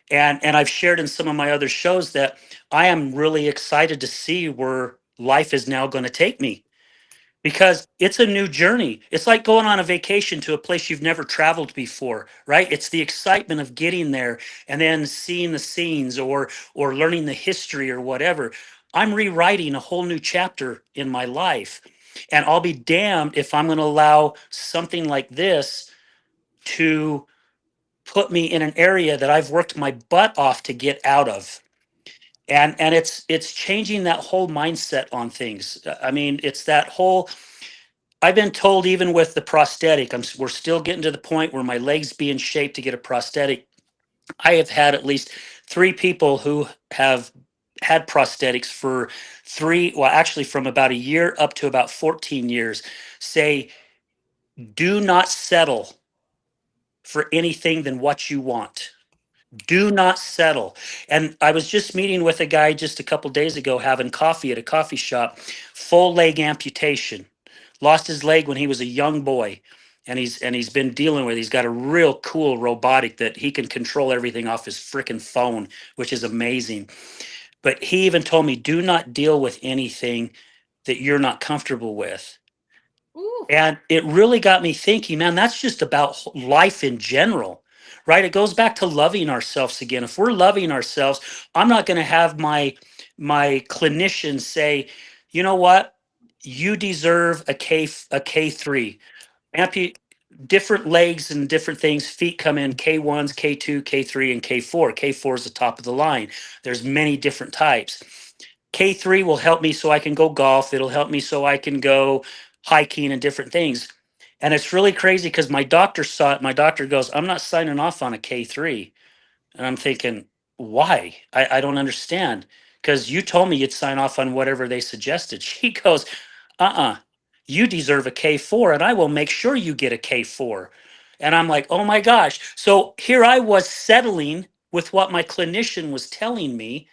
And I've shared in some of my other shows that I am really excited to see where life is now going to take me, because it's a new journey. It's like going on a vacation to a place you've never traveled before, right? It's the excitement of getting there and then seeing the scenes, or learning the history or whatever. I'm rewriting a whole new chapter in my life. And I'll be damned if I'm going to allow something like this to put me in an area that I've worked my butt off to get out of. And it's changing that whole mindset on things. I mean, it's that whole, I've been told, even with the prosthetic, we're still getting to the point where my legs be in shape to get a prosthetic. I have had at least 3 people who have had prosthetics for actually from about a year up to about 14 years, say, do not settle for anything than what you want. Do not settle. And I was just meeting with a guy just a couple days ago, having coffee at a coffee shop, full leg amputation. Lost his leg when he was a young boy. And he's been dealing with, he's got a real cool robotic that he can control everything off his freaking phone, which is amazing. But he even told me, do not deal with anything that you're not comfortable with. Ooh. And it really got me thinking, man, that's just about life in general, right? It goes back to loving ourselves again. If we're loving ourselves, I'm not going to have my clinician say, you know what? You deserve a K3. Ampu Different legs and different things, feet come in K1s, K2, K3, and K4. K4 is the top of the line. There's many different types. K3 will help me so I can go golf. It'll help me so I can go hiking and different things. And it's really crazy because my doctor saw it. My doctor goes, I'm not signing off on a K3. And I'm thinking, why? I don't understand. Because you told me you'd sign off on whatever they suggested. She goes, you deserve a K4 and I will make sure you get a K4. And I'm like, oh my gosh. So here I was settling with what my clinician was telling me.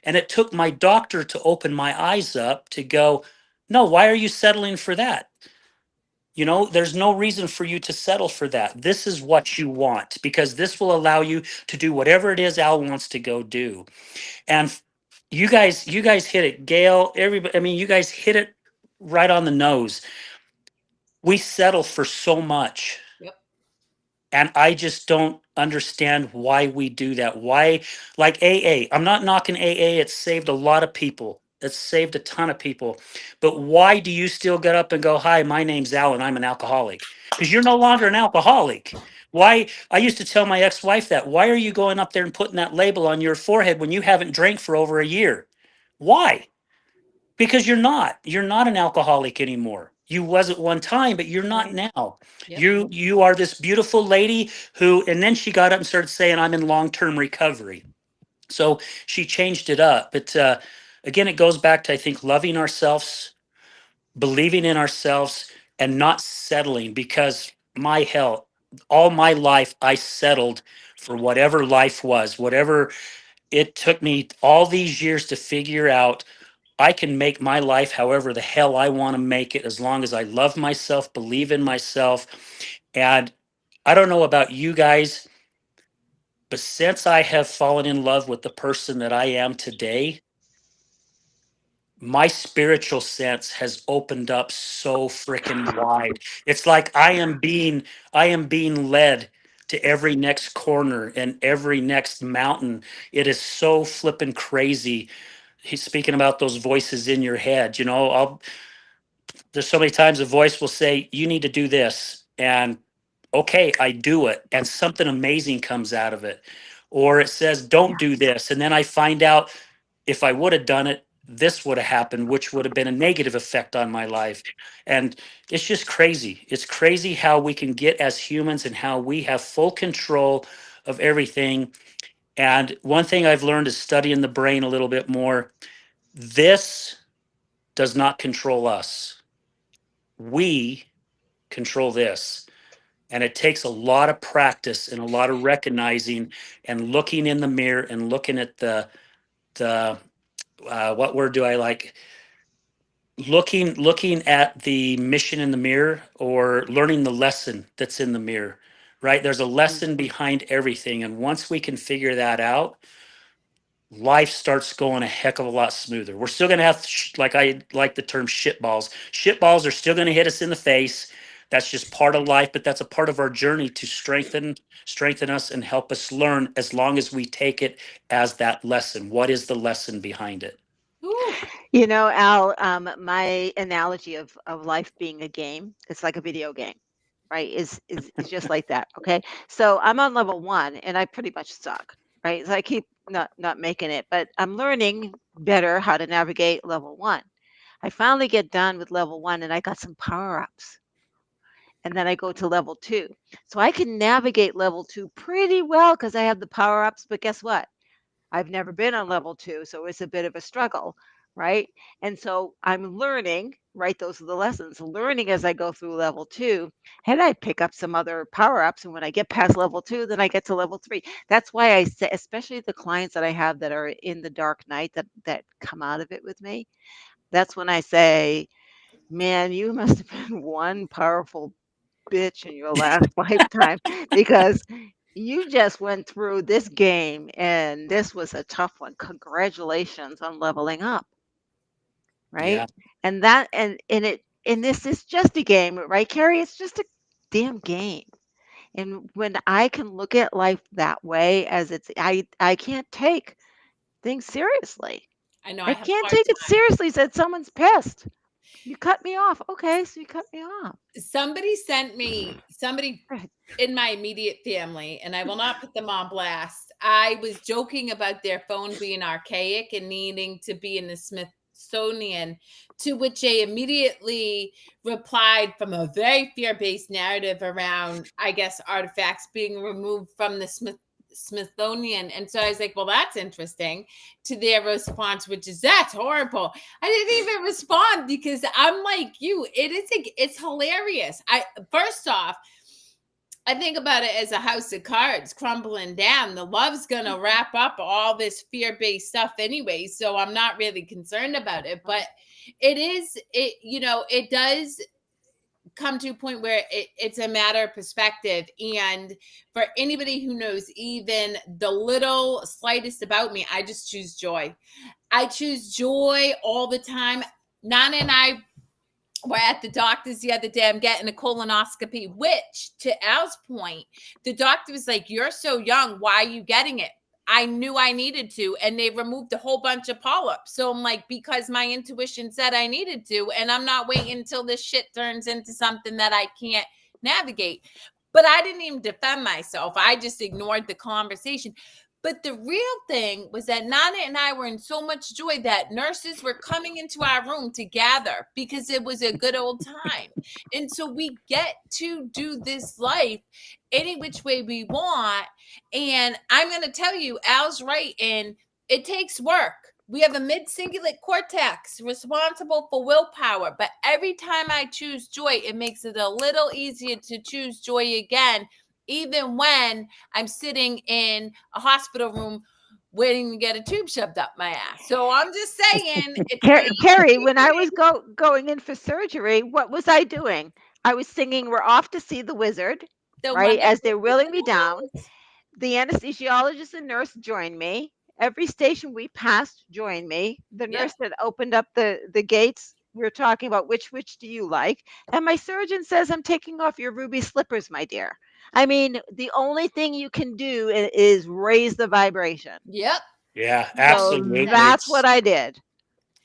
And it took my doctor to open my eyes up to go, no, why are you settling for that? You know, there's no reason for you to settle for that. This is what you want, because this will allow you to do whatever it is Al wants to go do. And you guys hit it, Gail, everybody. I mean, you guys hit it right on the nose. We settle for so much. Yep. And I just don't understand why we do that. Why, like AA, I'm not knocking AA. It's saved a lot of people. It's saved a ton of people. But why do you still get up and go, hi, my name's Al and I'm an alcoholic? Because you're no longer an alcoholic. Why? I used to tell my ex-wife that. Why are you going up there and putting that label on your forehead when you haven't drank for over a year? Why? Because you're not an alcoholic anymore. You was at one time, but you're not Right. now. Yep. You are this beautiful lady who, and then she got up and started saying, I'm in long-term recovery. So she changed it up. But again, it goes back to, I think, loving ourselves, believing in ourselves, and not settling. Because my hell, all my life I settled for whatever life was, whatever it took me all these years to figure out. I can make my life however the hell I want to make it, as long as I love myself, believe in myself. And I don't know about you guys, but since I have fallen in love with the person that I am today, my spiritual sense has opened up so freaking wide. It's like I am being led to every next corner and every next mountain. It is so flippin' crazy. He's speaking about those voices in your head. There's so many times a voice will say, you need to do this. And okay, I do it. And something amazing comes out of it. Or it says, don't do this. And then I find out, if I would have done it, this would have happened, which would have been a negative effect on my life. And it's just crazy. It's crazy how we can get as humans and how we have full control of everything. And one thing I've learned is studying the brain a little bit more. This does not control us. We control this. And it takes a lot of practice and a lot of recognizing and looking in the mirror and looking at the what word do I like? Looking at the mission in the mirror, or learning the lesson that's in the mirror, right? There's a lesson behind everything. And once we can figure that out, life starts going a heck of a lot smoother. We're still going to have, like I like the term shitballs. Shitballs are still going to hit us in the face. That's just part of life, but that's a part of our journey to strengthen us and help us learn, as long as we take it as that lesson. What is the lesson behind it? Ooh. You know, Al, my analogy of life being a game, it's like a video game, right? Is just like that. Okay. So I'm on level 1 and I pretty much suck, right? So I keep not making it, but I'm learning better how to navigate level 1. I finally get done with level 1 and I got some power-ups. And then I go to level 2. So I can navigate level 2 pretty well because I have the power-ups, but guess what? I've never been on level 2, so it's a bit of a struggle, right? And so I'm learning, right? Those are the lessons, learning as I go through level 2. And I pick up some other power ups. And when I get past level 2, then I get to level 3. That's why I say, especially the clients that I have that are in the dark night that come out of it with me, that's when I say, man, you must have been one powerful bitch in your last lifetime, because you just went through this game and this was a tough one. Congratulations on leveling up, right? Yeah. And that and this is just a game, right, Kerri? It's just a damn game. And when I can look at life that way, as it's I can't take things seriously. I know I I have a can't hard take it time. seriously that someone's pissed. You cut me off. Okay, so you cut me off. Somebody sent me somebody Go ahead. in my immediate family, and I will not put them on blast. I was joking about their phone being archaic and needing to be in the Smithsonian, to which they immediately replied from a very fear-based narrative around, I guess, artifacts being removed from the Smithsonian. And so I was like, well, that's interesting, to their response, which is, that's horrible. I didn't even respond because I'm like you. It's hilarious. First off, I think about it as a house of cards crumbling down. The love's gonna wrap up all this fear-based stuff anyway, so I'm not really concerned about it. But it does come to a point where it's a matter of perspective. And for anybody who knows even the little slightest about me, I just choose joy. I choose joy all the time. Nana and I were at the doctor's the other day. I'm getting a colonoscopy, which, to Al's point, the doctor was like, you're so young. Why are you getting it? I knew I needed to, and they removed a whole bunch of polyps. So I'm like, because my intuition said I needed to, and I'm not waiting until this shit turns into something that I can't navigate. But I didn't even defend myself. I just ignored the conversation. But the real thing was that Nana and I were in so much joy that nurses were coming into our room to gather because it was a good old time. And so we get to do this life any which way we want. And I'm going to tell you, Al's right. And it takes work. We have a mid-cingulate cortex responsible for willpower. But every time I choose joy, it makes it a little easier to choose joy again, even when I'm sitting in a hospital room waiting to get a tube shoved up my ass. So I'm just saying, it's Kerri, when I was going in for surgery, what was I doing? I was singing "We're Off to See the Wizard," right? As they're wheeling me down. The anesthesiologist and nurse joined me. Every station we passed joined me. The nurse that opened up the gates, we were talking about which do you like? And my surgeon says, I'm taking off your ruby slippers, my dear. I mean, the only thing you can do is raise the vibration. Yep. Yeah, So absolutely. that's what I did.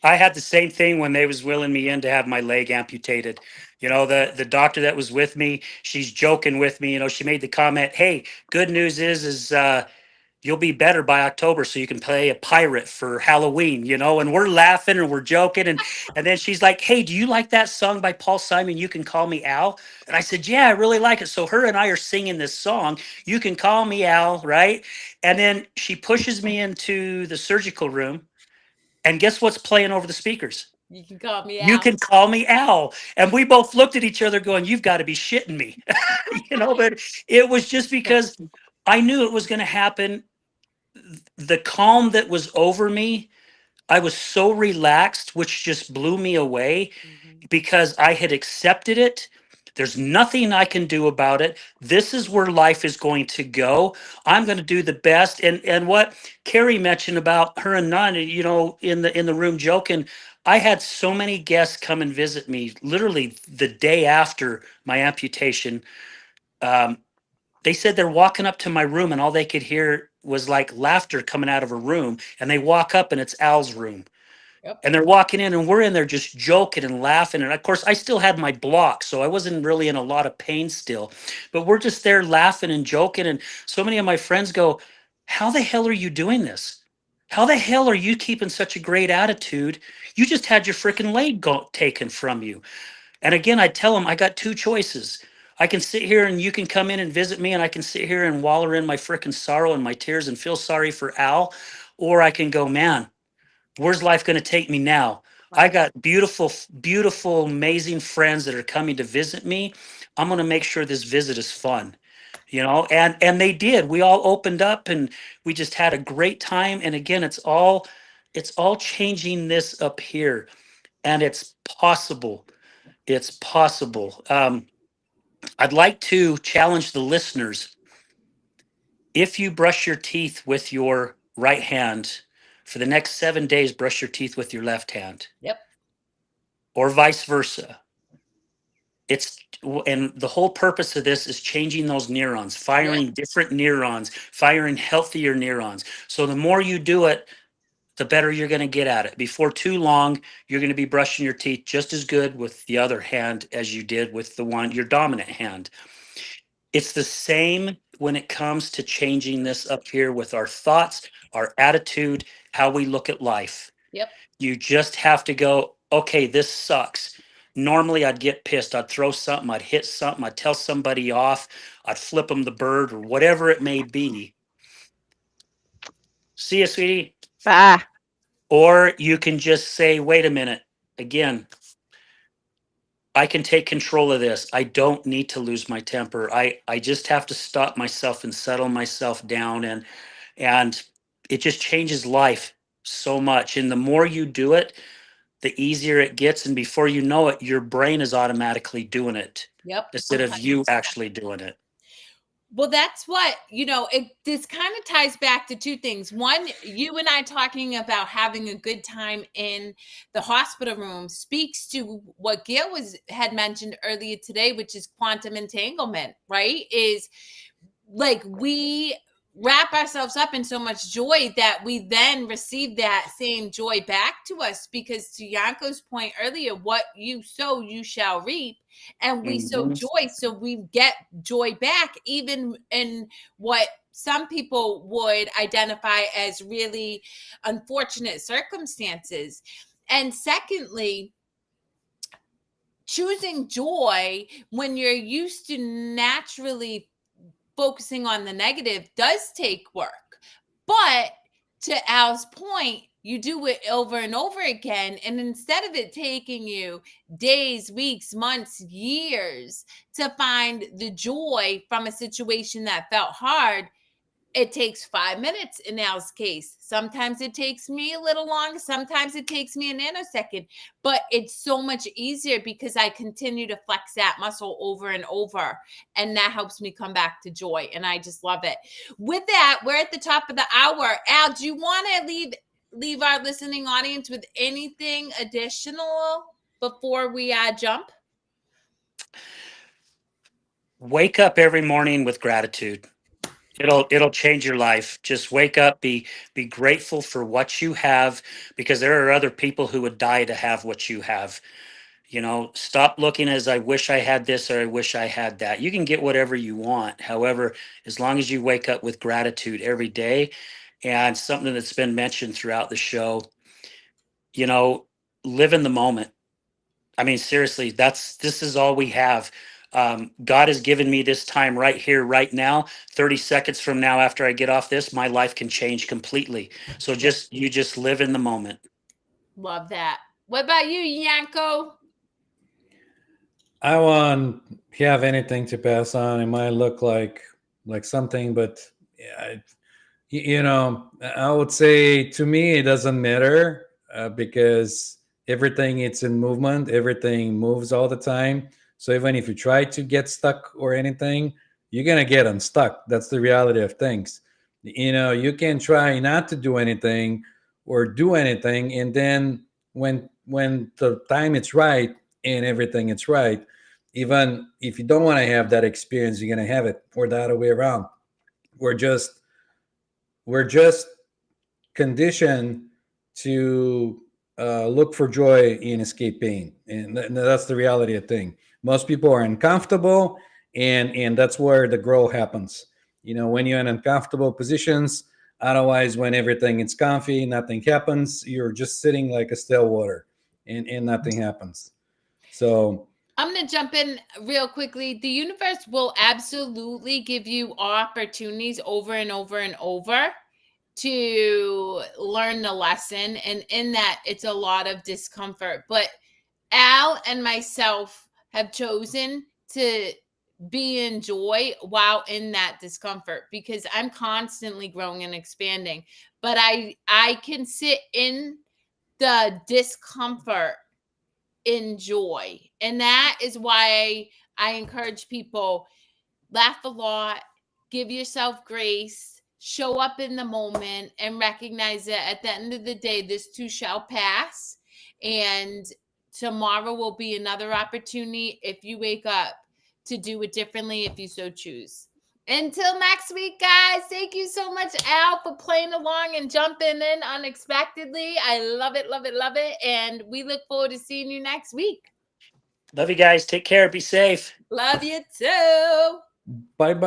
I had the same thing when they was willing me in to have my leg amputated. You know, the doctor that was with me, she's joking with me. You know, she made the comment, "Hey, good news is you'll be better by October so you can play a pirate for Halloween, you know? And we're laughing and we're joking. And then she's like, hey, do you like that song by Paul Simon, You Can Call Me Al? And I said, yeah, I really like it. So her and I are singing this song, You Can Call Me Al, right? And then she pushes me into the surgical room. And guess what's playing over the speakers? You can call me You out. Can Call Me Al. And we both looked at each other going, you've got to be shitting me. You know, but it was just because I knew it was going to happen. The calm that was over me, I was so relaxed, which just blew me away because I had accepted it. There's nothing I can do about it. This is where life is going to go. I'm going to do the best. And what Kerri mentioned about her and Nun, you know, in the room joking, I had so many guests come and visit me literally the day after my amputation. They said they're walking up to my room and all they could hear was like laughter coming out of a room. And they walk up and it's Al's room. Yep. And they're walking in and we're in there just joking and laughing. And of course, I still had my block, so I wasn't really in a lot of pain still. But we're just there laughing and joking. And so many of my friends go, how the hell are you doing this? How the hell are you keeping such a great attitude? You just had your freaking leg taken from you. And again, I tell them I got two choices. I can sit here and you can come in and visit me, and I can sit here and wallow in my freaking sorrow and my tears and feel sorry for Al. Or I can go, man, where's life going to take me now? I got beautiful, beautiful, amazing friends that are coming to visit me. I'm going to make sure this visit is fun, you know, and they did. We all opened up and we just had a great time. And again, it's all changing this up here, and it's possible. It's possible. I'd like to challenge the listeners. If you brush your teeth with your right hand, for the next 7 days, brush your teeth with your left hand. Yep. Or vice versa. And the whole purpose of this is changing those neurons, firing different neurons, firing healthier neurons. So the more you do it, the better you're going to get at it. Before too long, you're going to be brushing your teeth just as good with the other hand as you did with your dominant hand. It's the same when it comes to changing this up here with our thoughts, our attitude, how we look at life. Yep. You just have to go, okay, this sucks. Normally I'd get pissed. I'd throw something, I'd hit something, I'd tell somebody off, I'd flip them the bird or whatever it may be. See you, sweetie. Ah, Or you can just say, wait a minute, again, I can take control of this. I don't need to lose my temper. I just have to stop myself and settle myself down, and it just changes life so much. And the more you do it, the easier it gets. And before you know it, your brain is automatically doing it. Yep. Instead of you actually doing it. Well, that's what, this kind of ties back to two things. One, you and I talking about having a good time in the hospital room speaks to what Gail had mentioned earlier today, which is quantum entanglement, right? Is like we wrap ourselves up in so much joy that we then receive that same joy back to us, because to Yanko's point earlier, what you sow, you shall reap. And we sow joy, so we get joy back, even in what some people would identify as really unfortunate circumstances. And secondly, choosing joy when you're used to naturally focusing on the negative does take work. But to Al's point, you do it over and over again. And instead of it taking you days, weeks, months, years to find the joy from a situation that felt hard, it takes 5 minutes in Al's case. Sometimes it takes me a little longer. Sometimes it takes me a nanosecond. But it's so much easier because I continue to flex that muscle over and over. And that helps me come back to joy. And I just love it. With that, we're at the top of the hour. Al, do you want to leave our listening audience with anything additional before we jump? Wake up every morning with gratitude. It'll change your life. Just wake up, be grateful for what you have, because there are other people who would die to have what you have. You know, stop looking as I wish I had this or I wish I had that. You can get whatever you want. However, as long as you wake up with gratitude every day, and something that's been mentioned throughout the show, you know, live in the moment. I mean, seriously, this is all we have. God has given me this time right here, right now. 30 seconds from now, after I get off this, my life can change completely. So you just live in the moment. Love that. What about you, Yanko? I won't have anything to pass on. It might look like something, but yeah, you know, I would say to me it doesn't matter because everything it's in movement. Everything moves all the time. So even if you try to get stuck or anything, you're gonna get unstuck. That's the reality of things. You know, you can try not to do anything or do anything, and then when the time it's right and everything it's right, even if you don't want to have that experience, you're gonna have it, or the other way around. We're just we're just conditioned to look for joy in escape pain, and that's the reality of thing. Most people are uncomfortable, and that's where the growth happens. You know, when you're in uncomfortable positions. Otherwise, when everything is comfy, nothing happens. You're just sitting like a still water, and nothing happens. So I'm going to jump in real quickly. The universe will absolutely give you opportunities over and over and over to learn the lesson. And in that, it's a lot of discomfort. But Al and myself have chosen to be in joy while in that discomfort, because I'm constantly growing and expanding. But I can sit in the discomfort in joy. And that is why I encourage people, laugh a lot, give yourself grace, show up in the moment, and recognize that at the end of the day, this too shall pass. And tomorrow will be another opportunity if you wake up to do it differently, if you so choose. Until next week, guys, thank you so much, Al, for playing along and jumping in unexpectedly. I love it, love it, love it. And we look forward to seeing you next week. Love you guys. Take care. Be safe. Love you too. bye bye.